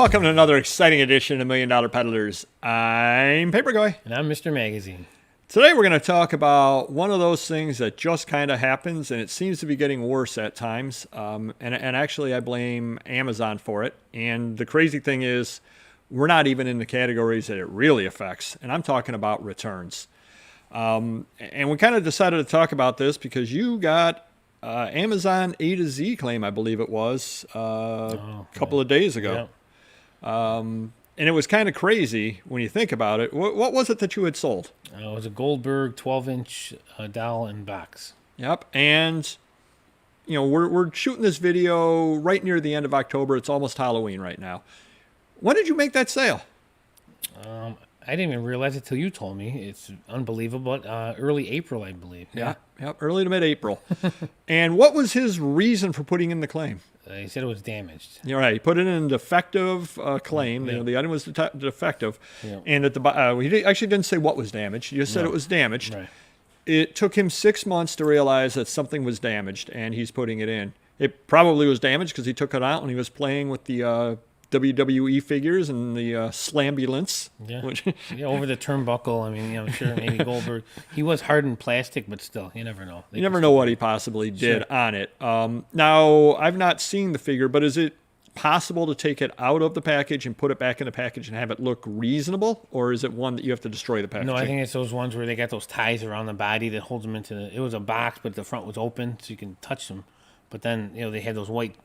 Welcome to another exciting edition of Million Dollar Peddlers. I'm Paper Guy. And I'm Mr. Magazine. Today we're going to talk about one of those things that just kind of happens, and it seems to be getting worse at times. And actually, I blame Amazon for it. And the crazy thing is, we're not even in the categories that it really affects. And I'm talking about returns. And we kind of decided to talk about this because you got Amazon A to Z claim, I believe it was, a couple of days ago. Yeah. And it was kind of crazy when you think about it. What was it that you had sold? It was a Goldberg 12-inch dowel and box. Yep. And, you know, we're shooting this video right near the end of October. It's almost Halloween right now. When did you make that sale? I didn't even realize it till you told me. It's unbelievable. Early April, I believe. Yeah. Yep. Early to mid-April. And what was his reason for putting in the claim? He said it was damaged. You're right. He put it in a defective claim. Yeah. You know, the item was defective. Yeah. And at the he actually didn't say what was damaged. He just said it was damaged. Right. It took him 6 months to realize that something was damaged, and he's putting it in. It probably was damaged because he took it out when he was playing with the WWE figures and the slambulance. Yeah. Which, Yeah, over the turnbuckle. I mean, sure, maybe Goldberg. He was hardened plastic, but still, you never know. you never know what he possibly did on it. Now, I've not seen the figure, but is it possible to take it out of the package and put it back in the package and have it look reasonable, or is it one that you have to destroy the package? No, I think it's those ones where they got those ties around the body that holds them into the... It was a box, but the front was open, so you can touch them. But then, they had those white,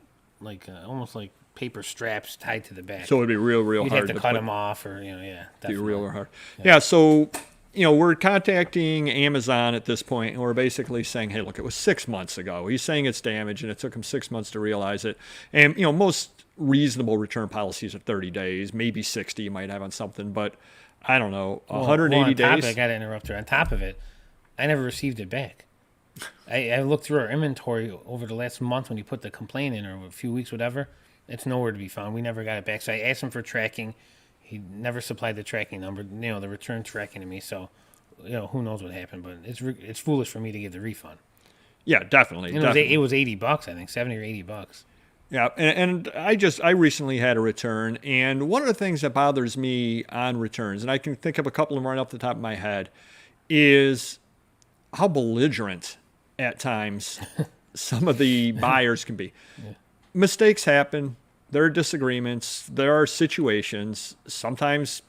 almost like paper straps tied to the back. So it'd be real You'd hard have to cut them off, or Be definitely. real hard. Yeah. So, we're contacting Amazon at this point, and we're basically saying, hey, look, it was 6 months ago. He's saying it's damaged, and it took him 6 months to realize it. And, most reasonable return policies are 30 days, maybe 60 you might have on something, but I don't know, 180 days. I got to interrupt her. On top of it, I never received it back. I looked through our inventory over the last month when you put the complaint in, or a few weeks, whatever. It's nowhere to be found. We never got it back. So I asked him for tracking. He never supplied the tracking number, the return tracking to me. So, who knows what happened, but it's foolish for me to give the refund. Yeah, definitely. It was $80, I think, $70 or $80. Yeah, and I recently had a return, and one of the things that bothers me on returns, and I can think of a couple of them right off the top of my head, is how belligerent at times some of the buyers can be. Yeah. Mistakes happen. There are disagreements. There are situations. Sometimes,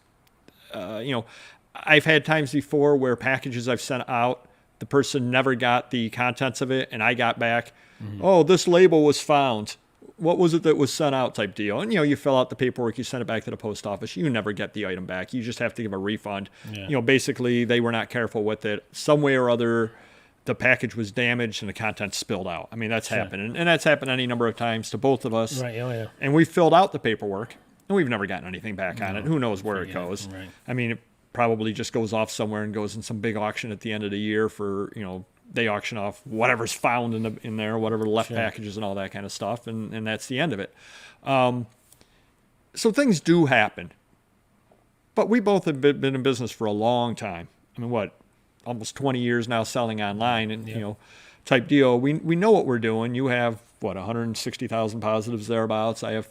I've had times before where packages I've sent out, the person never got the contents of it, and I got back, oh, this label was found. What was it that was sent out type deal? And, you fill out the paperwork, you send it back to the post office. You never get the item back. You just have to give a refund. Yeah. Basically, they were not careful with it. Some way or other, the package was damaged and the contents spilled out. I mean, that's happened. And that's happened any number of times to both of us. Right, yeah. And we filled out the paperwork, and we've never gotten anything back on it. Who knows where it goes? Right. I mean, it probably just goes off somewhere and goes in some big auction at the end of the year for, they auction off whatever's found in there, whatever left packages and all that kind of stuff, and that's the end of it. So things do happen. But we both have been in business for a long time. I mean, almost 20 years now selling online and, type deal. We know what we're doing. You have, 160,000 positives thereabouts. I have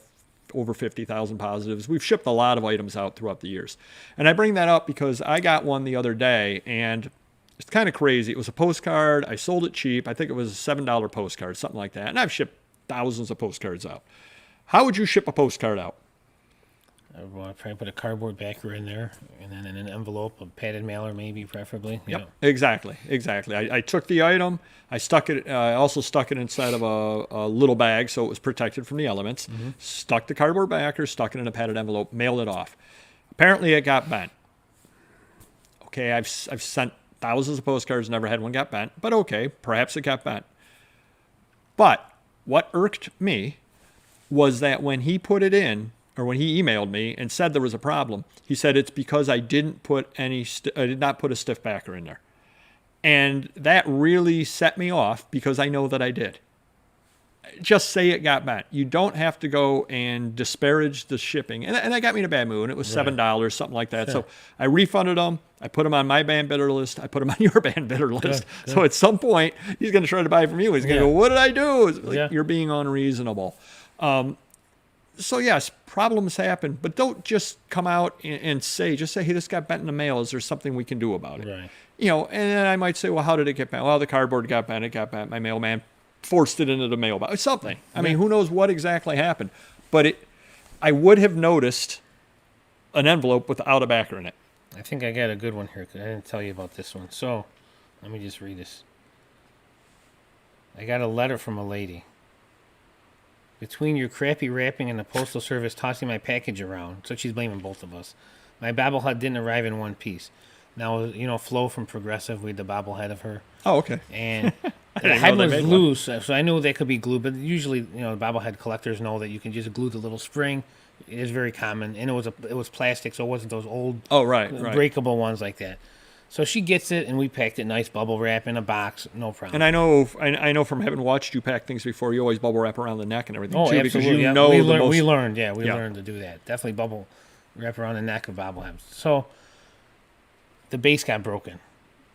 over 50,000 positives. We've shipped a lot of items out throughout the years. And I bring that up because I got one the other day, and it's kind of crazy. It was a postcard. I sold it cheap. I think it was a $7 postcard, something like that. And I've shipped thousands of postcards out. How would you ship a postcard out? I'd probably put a cardboard backer in there, and then in an envelope, a padded mailer maybe, preferably. Yep, exactly. I took the item. I stuck it. I also stuck it inside of a little bag so it was protected from the elements. Stuck the cardboard backer, stuck it in a padded envelope, mailed it off. Apparently, it got bent. Okay, I've sent thousands of postcards, never had one got bent. But okay, perhaps it got bent. But what irked me was that when he put it in, or when he emailed me and said there was a problem, he said it's because I didn't put I did not put a stiff backer in there. And that really set me off because I know that I did. Just say it got bent. You don't have to go and disparage the shipping. And that got me in a bad mood. It was $7, something like that. Sure. So I refunded them. I put them on my band bidder list. I put them on your band bidder list. Good. So at some point, he's going to try to buy from you. He's going to go, what did I do? Like, you're being unreasonable. So yes, problems happen, but don't just come out and say, just say, hey, this got bent in the mail. Is there something we can do about it? Right. And then I might say, well, how did it get bent? Well, the cardboard got bent. It got bent. My mailman forced it into the mailbox. Something. I mean, who knows what exactly happened? But I would have noticed an envelope without a backer in it. I think I got a good one here because I didn't tell you about this one. So, let me just read this. I got a letter from a lady. Between your crappy wrapping and the postal service tossing my package around, so she's blaming both of us. My bobblehead didn't arrive in one piece. Now, Flo from Progressive, we had the bobblehead of her. Oh, okay. And the head was loose, so I knew that could be glue. But usually, the bobblehead collectors know that you can just glue the little spring. It is very common, and it was plastic, so it wasn't those old breakable ones like that. So she gets it, and we packed it nice, bubble wrap in a box, no problem. And I know from having watched you pack things before, you always bubble wrap around the neck and everything too, absolutely. because we learned to do that. Definitely bubble wrap around the neck of bobbleheads. So the base got broken.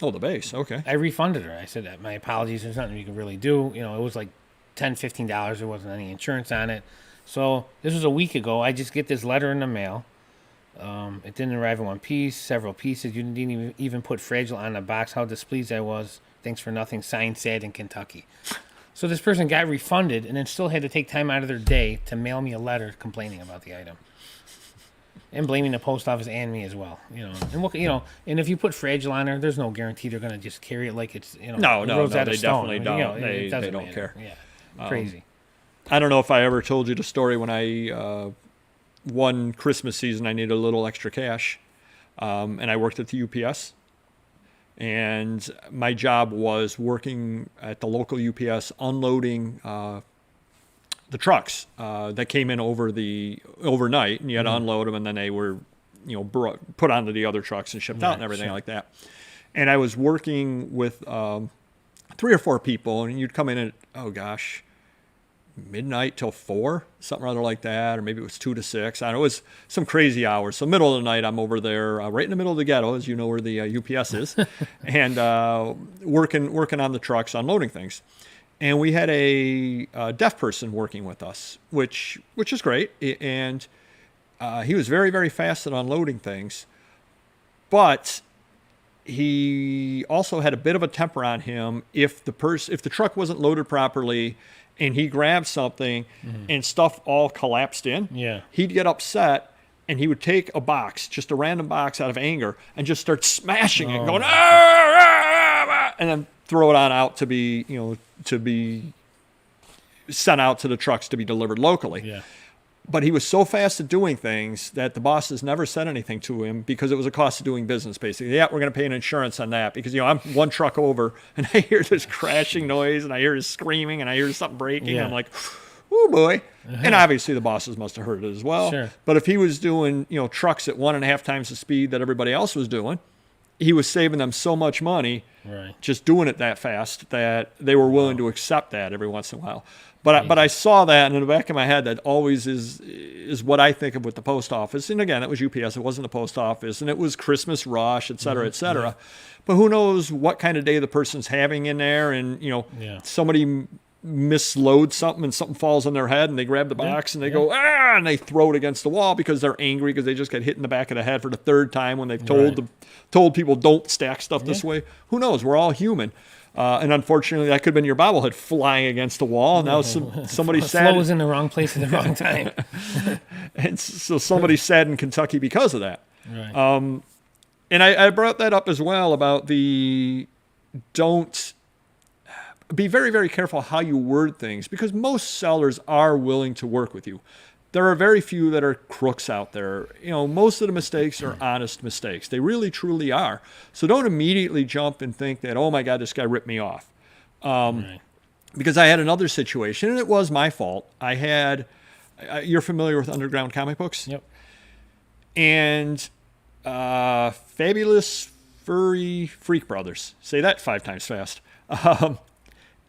Oh, the base. Okay. I refunded her. I said, my apologies. There's nothing you can really do. It was like $10, $15. There wasn't any insurance on it. So this was a week ago. I just get this letter in the mail. It didn't arrive in one piece, several pieces. You didn't even put fragile on the box. How displeased I was. Thanks for nothing. Signed, Sad in Kentucky. So this person got refunded and then still had to take time out of their day to mail me a letter complaining about the item. And blaming the post office and me as well, And if you put fragile on there, there's no guarantee they're going to just carry it like it's, No, they definitely don't. They don't matter. care. Yeah, crazy. I don't know if I ever told you the story when I one Christmas season I needed a little extra cash, and I worked at the UPS. And my job was working at the local UPS unloading the trucks that came in overnight, and you had to unload them, and then they were, put onto the other trucks and shipped out and everything like that. And I was working with 3 or 4 people, and you'd come in at midnight till 4, something rather like that, or maybe it was 2 to 6. I don't know, it was some crazy hours. So middle of the night, I'm over there, right in the middle of the ghetto, as you know where the UPS is, and working on the trucks, unloading things. And we had a deaf person working with us, which is great. And he was very, very fast at unloading things. But he also had a bit of a temper on him if the truck wasn't loaded properly and he grabbed something and stuff all collapsed in, he'd get upset and he would take a box, just a random box out of anger, and just start smashing it, going, and then throw it on out to be sent out to the trucks to be delivered locally. Yeah. But he was so fast at doing things that the bosses never said anything to him because it was a cost of doing business, basically. Yeah, we're going to pay an insurance on that because, I'm one truck over and I hear this crashing noise and I hear this screaming and I hear something breaking. Yeah. And I'm like, oh boy. And obviously the bosses must have heard it as well. Sure. But if he was doing, trucks at 1.5 times the speed that everybody else was doing, he was saving them so much money just doing it that fast that they were willing to accept that every once in a while. But I saw that, and in the back of my head, that always is what I think of with the post office. And again, it was UPS, it wasn't the post office, and it was Christmas rush, et cetera, et cetera. Yeah. But who knows what kind of day the person's having in there, and somebody misloads something and something falls on their head and they grab the box and they go, and they throw it against the wall because they're angry because they just got hit in the back of the head for the 3rd time when they've told people don't stack stuff this way. Who knows? We're all human. And unfortunately, that could have been your bobblehead flying against the wall. Now somebody sad. Flo was in the wrong place at the wrong time. And so somebody's sad in Kentucky because of that. Right. And I brought that up as well about don't be very, very careful how you word things because most sellers are willing to work with you. There are very few that are crooks out there. Most of the mistakes are honest mistakes. They really, truly are. So don't immediately jump and think that, oh my God, this guy ripped me off. Because I had another situation, and it was my fault. You're familiar with underground comic books? Yep. And Fabulous Furry Freak Brothers. Say that 5 times fast.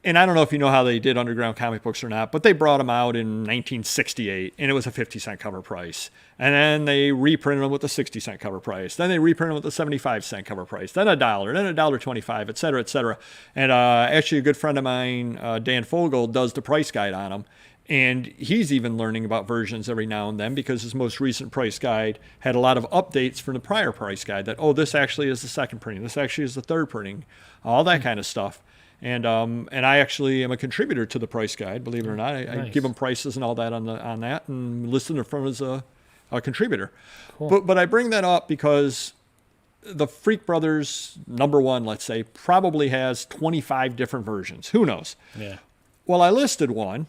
And I don't know if you know how they did underground comic books or not, but they brought them out in 1968, and it was a 50-cent cover price. And then they reprinted them with a 60-cent cover price. Then they reprinted them with a 75-cent cover price. Then $1, then $1.25, et cetera, et cetera. And actually, a good friend of mine, Dan Fogel, does the price guide on them. And he's even learning about versions every now and then because his most recent price guide had a lot of updates from the prior price guide that, oh, this actually is the second printing. This actually is the third printing, all that kind of stuff. And I actually am a contributor to the price guide, believe it or not. I give him prices and all that on that and listen to him as a contributor. Cool. But I bring that up because the Freak Brothers #1, let's say, probably has 25 different versions. Who knows? Yeah. Well, I listed one,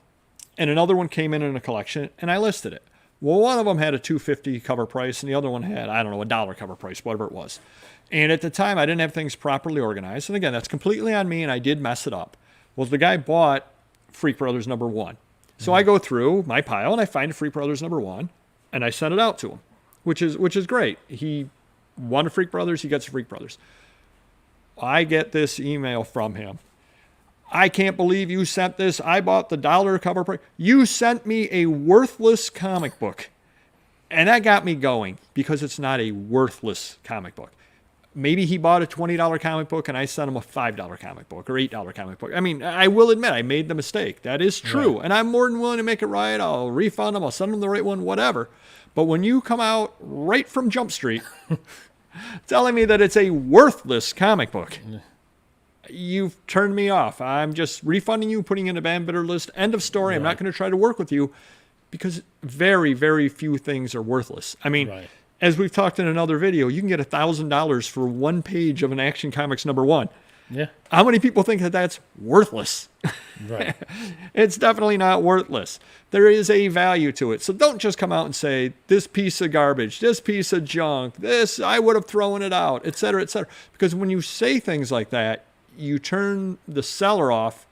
and another one came in a collection, and I listed it. Well, one of them had a $2.50 cover price, and the other one had, I don't know, $1 cover price, whatever it was. And at the time, I didn't have things properly organized. And again, that's completely on me, and I did mess it up. Well, the guy bought Freak Brothers #1. So I go through my pile, and I find Freak Brothers #1, and I send it out to him, which is great. He wanted Freak Brothers, he gets Freak Brothers. I get this email from him. I can't believe you sent this. I bought the $1 cover price. You sent me a worthless comic book. And that got me going because it's not a worthless comic book. Maybe he bought a $20 comic book and I sent him a $5 comic book or $8 comic book. I mean, I will admit I made the mistake. That is true. Right. And I'm more than willing to make it right. I'll refund him. I'll send him the right one, whatever. But when you come out right from Jump Street telling me that it's a worthless comic book, you've turned me off. I'm just refunding you, putting in a ban bidder list. End of story. Right. I'm not going to try to work with you because very, very few things are worthless. I mean, as we've talked in another video, you can get $1,000 for one page of an Action Comics #1. Yeah. How many people think that that's worthless? Right. It's definitely not worthless. There is a value to it. So don't just come out and say, this piece of garbage, this piece of junk, this, I would have thrown it out, et cetera, et cetera. Because when you say things like that, you turn the seller off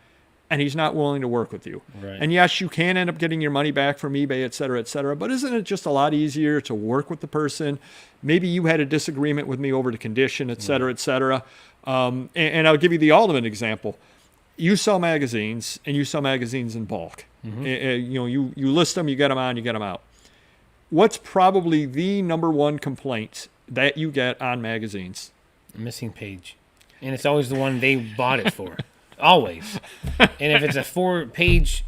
and he's not willing to work with you. Right. And yes, you can end up getting your money back from eBay, et cetera, but isn't it just a lot easier to work with the person? Maybe you had a disagreement with me over the condition, et cetera, et cetera. And I'll give you the ultimate example. You sell magazines and you sell magazines in bulk. You list them, you get them on, you get them out. What's probably the #1 complaint that you get on magazines? A missing page. And it's always the one they bought it for. Always. And if it's a 4-page,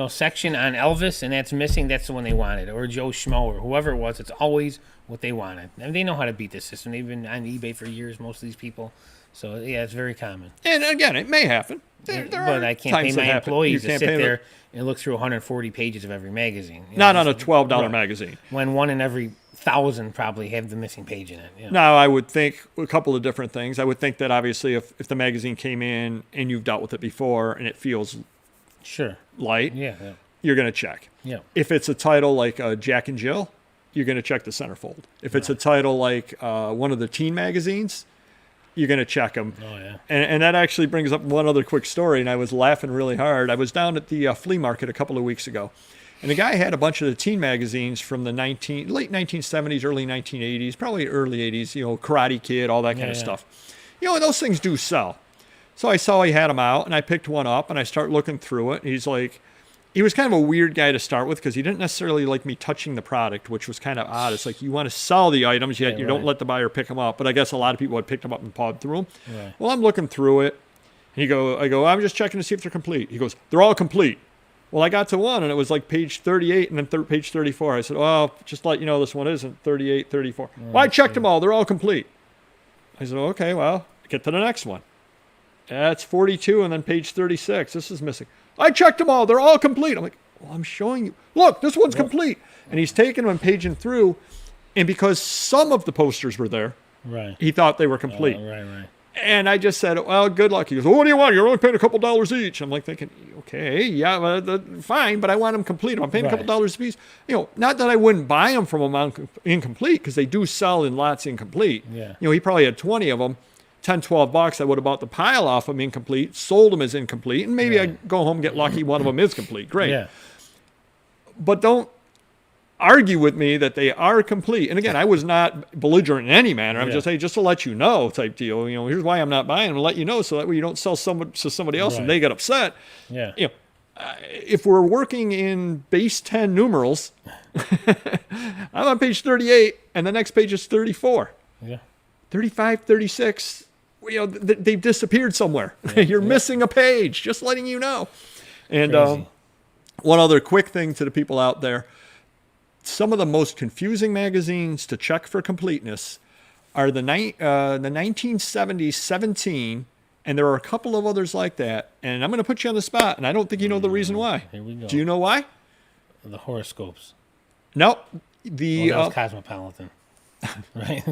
section on Elvis and that's missing, that's the one they wanted. Or Joe Schmo or whoever it was. It's always what they wanted. And they know how to beat the system. They've been on eBay for years, most of these people. So, yeah, it's very common. And again, it may happen. But I can't pay my employees to sit there and look through 140 pages of every magazine. Not on a $12 magazine. When one in every 1,000 probably have the missing page in it. Now, I would think a couple of different things. I would think that obviously if the magazine came in and you've dealt with it before and it feels light, you're going to check. Yeah. If it's a title like Jack and Jill, you're going to check the centerfold. If it's a title like one of the teen magazines, you're going to check them. Oh, yeah. And that actually brings up one other quick story, and I was laughing really hard. I was down at the flea market a couple of weeks ago, and the guy had a bunch of the teen magazines from the late 1970s, early 1980s, probably early 80s, Karate Kid, all that kind of stuff. Those things do sell. So I saw he had them out, and I picked one up, and I start looking through it. And he was kind of a weird guy to start with because he didn't necessarily like me touching the product, which was kind of odd. It's like you want to sell the items, yet you don't let the buyer pick them up. But I guess a lot of people had picked them up and pawed through them. Right. Well, I'm looking through it. And I go, I'm just checking to see if they're complete. He goes, they're all complete. Well, I got to one, and it was like page 38 and then page 34. I said, well, just to let you know, this one isn't 38, 34. Well, I checked them all. They're all complete. I said, okay, well, get to the next one. That's 42 and then page 36. This is missing. I checked them all. They're all complete. I'm like, well, I'm showing you. Look, this one's complete. And he's taking them and paging through. And because some of the posters were there, he thought they were complete. Right. And I just said, well, good luck. He goes, well, what do you want? You're only paying a couple dollars each. I'm like thinking, okay, yeah, fine, but I want them complete. I'm paying a couple dollars a piece. Not that I wouldn't buy them from them incomplete, because they do sell in lots incomplete. Yeah. He probably had 20 of them. $10, $12, I would have bought the pile off them incomplete, sold them as incomplete, and maybe I go home and get lucky one of them is complete. Great. Yeah. But don't argue with me that they are complete. And again, I was not belligerent in any manner. I'm just, hey, just to let you know type deal. Here's why I'm not buying them, to let you know, so that way you don't sell to somebody else and they get upset. Yeah. If we're working in base 10 numerals, I'm on page 38, and the next page is 34. Yeah. 35, 36. They've disappeared somewhere. You're missing a page, just letting you know. And One other quick thing to the people out there. Some of the most confusing magazines to check for completeness are the 1970s 17, and there are a couple of others like that. And I'm going to put you on the spot, and I don't think you know the reason why. Here we go. Do you know why? The horoscopes. No. Well, that was Cosmopolitan. Right?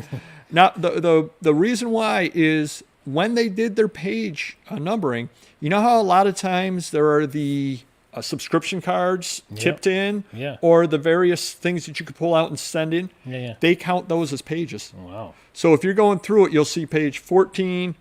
Now, the reason why is when they did their page numbering, you know how a lot of times there are the subscription cards tipped in, or the various things that you could pull out and send in? Yeah. They count those as pages. Wow. So if you're going through it, you'll see page 14,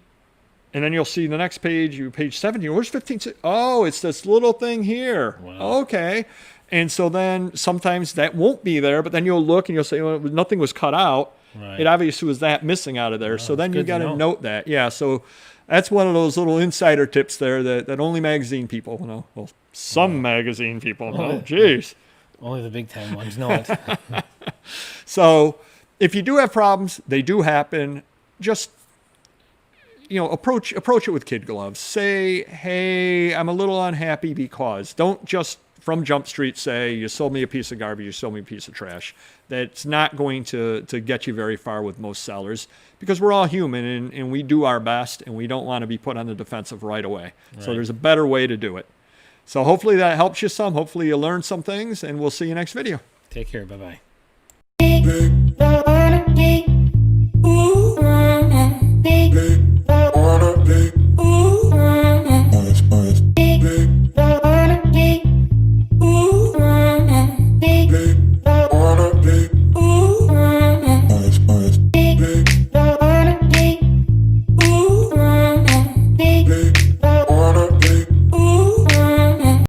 and then you'll see the next page, page 17. Where's 15? Oh, it's this little thing here. Wow. Okay. And so then sometimes that won't be there, but then you'll look and you'll say, well, nothing was cut out. Right. It obviously was that missing out of there. So then you got to know. note that. Yeah, so that's one of those little insider tips there that only magazine people know. Well, some magazine people know. Jeez. Only the big time ones know it. So if you do have problems, they do happen. Just, approach it with kid gloves. Say, hey, I'm a little unhappy because. Don't just from Jump Street say, you sold me a piece of garbage, you sold me a piece of trash. That's not going to get you very far with most sellers, because we're all human and we do our best, and we don't want to be put on the defensive right away. Right. So there's a better way to do it. So hopefully that helps you some. Hopefully you learned some things, and we'll see you next video. Take care. Bye-bye.